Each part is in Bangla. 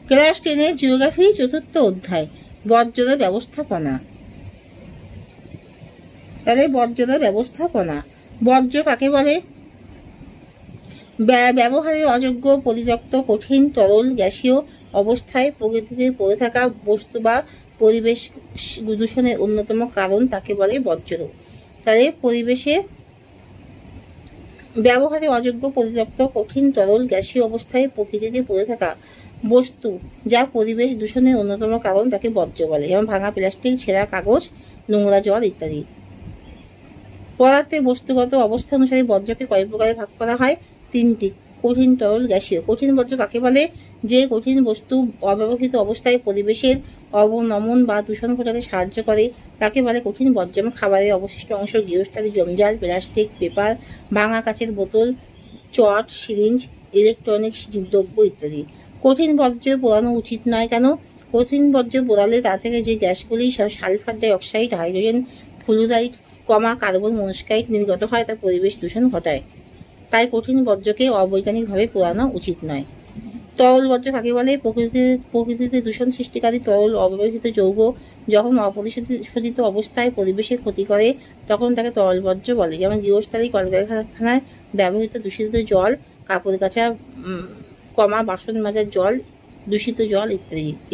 ক্লাস 10 জিওগ্রাফি 4th অধ্যায় বর্জ্য ব্যবস্থাপনা। তাহলে বর্জ্য ব্যবস্থাপনা, বর্জ্য কাকে বলে? ব্যবহারের অযোগ্য, পরিত্যক্ত, কঠিন, তরল, গ্যাসীয় অবস্থায় প্রকৃতিতে পড়ে থাকা বস্তু বা পরিবেশ দূষণের অন্যতম কারণ তাকে বলে বর্জ্য। তাহলে পরিবেশে ব্যবহারে অযোগ্য, পরিত্যক্ত, কঠিন, তরল, গ্যাসীয় অবস্থায় প্রকৃতিতে পড়ে থাকা বস্তু যা পরিবেশ দূষণের অন্যতম কারণ তাকে বর্জ্য বলে, যেমন ভাঙা প্লাস্টিক, ছেঁড়া কাগজ, নোংরা জল ইত্যাদি। পদার্থের বস্তুগত অবস্থা অনুসারে বর্জ্যকে কয় প্রকারে ভাগ করা হয়? 3টি। কঠিন, তরল, গ্যাসীয়। কঠিন বর্জ্য কাকে বলে? যে কঠিন বস্তু অব্যবহৃত অবস্থায় পরিবেশের অবনমন বা দূষণ ঘটাতে সাহায্য করে তাকে বলে কঠিন বর্জ্য। যেমন খাবারের অবশিষ্ট অংশ, গৃহস্থালী জঞ্জাল, প্লাস্টিক, পেপার, ভাঙা কাচের বোতল, চট, সিরিঞ্জ, ইলেকট্রনিক্স দ্রব্য ইত্যাদি। কঠিন বর্জ্য পোড়ানো উচিত নয়। কেন? কঠিন বর্জ্য পোড়ালে তা থেকে যে গ্যাসগুলি sulphur dioxide, hydrogen fluoride, carbon monoxide নির্গত হয় তা পরিবেশ দূষণ ঘটায়। তাই কঠিন বর্জ্যকে অবৈজ্ঞানিকভাবে পোড়ানো উচিত নয়। তরল বর্জ্য কাকে বলে? প্রকৃতিতে দূষণ সৃষ্টিকারী তরল অব্যবহৃত যৌগ যখন অপরিশোধিত অবস্থায় পরিবেশের ক্ষতি করে তখন তাকে তরল বর্জ্য বলে, যেমন গৃহস্থালী, কলকারখানায় ব্যবহৃত দূষিত জল, কাপড় কাচা, বাসন মাজার জল, দূষিত জল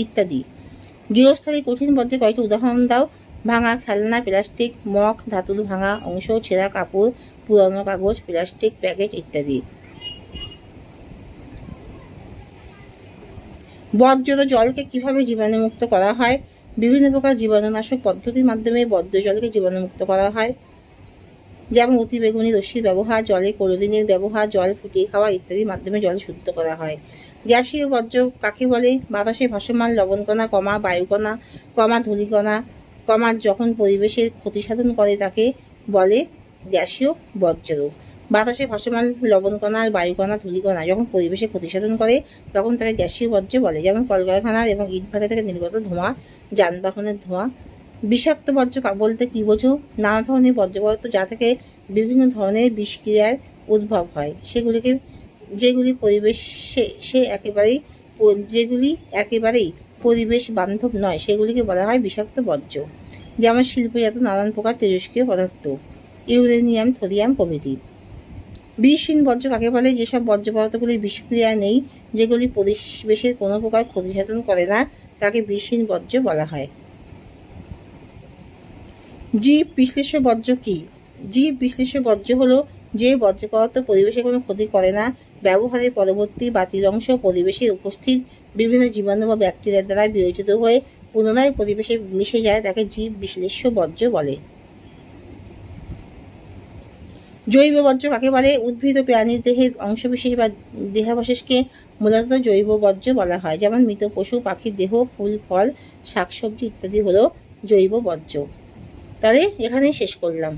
ইত্যাদি। গৃহস্থালী কঠিন বর্জ্যের কয়েকটি উদাহরণ দাও। ভাঙা খেলনা, প্লাস্টিক মগ, ধাতুর ভাঙা অংশ, ছেঁড়া কাপড়, পুরানো কাগজ, প্লাস্টিক প্যাকেট ইত্যাদি। বর্জ্য জলকে কিভাবে জীবাণুমুক্ত করা হয়? বিভিন্ন প্রকার জীবাণুনাশক পদ্ধতির মাধ্যমে বর্জ্য জলকে জীবাণুমুক্ত করা হয়, যেমন অতিবেগুনি রশ্মির ব্যবহার, জলে ক্লোরিনের ব্যবহার, জল ফুটিয়ে খাওয়া ইত্যাদির মাধ্যমে জল শুদ্ধ করা হয়। গ্যাসীয় বর্জ্য কাকে বলে? বাতাসে ভাসমান লবণকণা, বায়ুকণা, ধূলিকণা, যখন পরিবেশের ক্ষতি সাধন করে তাকে বলে গ্যাসীয় বর্জ্য। বাতাসে ভাসমান লবণকণা, বায়ুকণা, ধূলিকণা যখন পরিবেশে ক্ষতি সাধন করে তখন তাকে গ্যাসীয় বর্জ্য বলে, যেমন কলকারখানার এবং ইটভাটা থেকে নির্গত ধোঁয়া, যানবাহনের ধোঁয়া। বিষাক্ত বর্জ্য বলতে কি বোঝো? নানা ধরনের বর্জ্য পদার্থ যা থেকে বিভিন্ন ধরনের বিষক্রিয়ার উদ্ভব হয় যেগুলি একেবারেই পরিবেশ বান্ধব নয় সেগুলিকে বলা হয় বিষাক্ত বর্জ্য, যেমন শিল্পজাত নানান প্রকার তেজস্ক্রিয় পদার্থ, ইউরেনিয়াম, থোরিয়াম প্রভৃতি। বিষহীন বর্জ্য কাকে বলে? যেসব বর্জ্য পদার্থগুলি বিষক্রিয়া নেই, যেগুলি পরিবেশের কোনো প্রকার ক্ষতিসাধন করে না তাকে বিষহীন বর্জ্য বলা হয়। জীব বিশ্লেষ্য বর্জ্য কি? জীব বিশ্লেষ্য বর্জ্য হলো যে বর্জ্য পদার্থ পরিবেশে কোনো ক্ষতি করে না, ব্যবহারের পরবর্তী বাতিল অংশ পরিবেশে উপস্থিত বিভিন্ন জীবাণু বা ব্যাকটেরিয়ার দ্বারা বিয়োজিত হয়ে পুনরায় পরিবেশে মিশে যায় তাকে জীব বিশ্লেষ্য বর্জ্য বলে। জৈব বর্জ্য কাকে বলে? উদ্ভিদ ও প্রাণীর দেহের অংশবিশেষ বা দেহাবশেষকে মূলত জৈব বর্জ্য বলা হয়, যেমন মৃত পশু পাখির দেহ, ফুল ফল, শাকসবজি ইত্যাদি হলো জৈব বর্জ্য। তাহলে এখানেই শেষ করলাম।